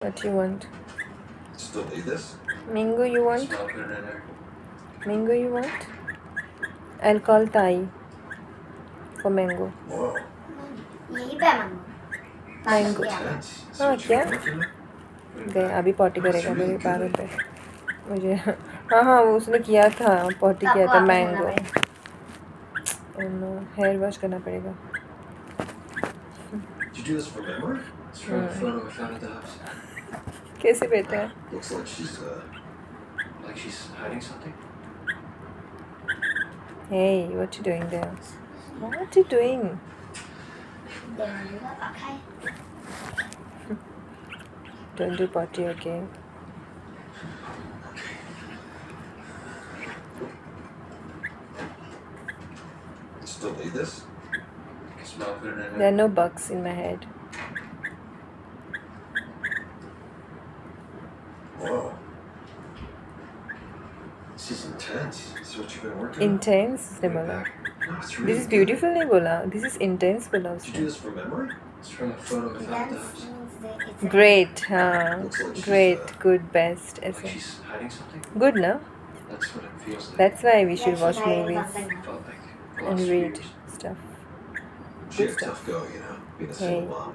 What you want? Still need this? Mango you want? Smell good in there. Mango you want? I'll call Tai for mango. Whoa. यही पे मांगो Mango. Intense. Is हाँ what you've क्या been working on? गए अभी potty That's करेगा really मेरे पागल good. पे मुझे हाँ हाँ वो उसने किया था पॉटी तो किया आपको था वापस मैंगो बोलना हेयर वॉश करना पड़ेगा Did you do this from memory? It's from a photo I found at the house. कैसे बेटा है Looks like she's Like she's hiding something. Hey what you doing there What you doing Devanga Akhai Don't do potty okay still need this? Smell good in There there. are no bugs in my head Whoa. This is intense. This is what you've been working on? Intense उसने बोला No, it's really This is good. beautiful नहीं बोला This is intense बोला Did you do उसने this from memory? It's from a photo I found at the dance house. means that it's a Great हाँ Looks like she's, Great good best Like ऐसे she's hiding something. Good ना That's what it feels like. That's why we yeah, should she's watch hiding movies something. Felt like the and last few read years. stuff She Good had a stuff tough go, you know, being a Hey. single mom.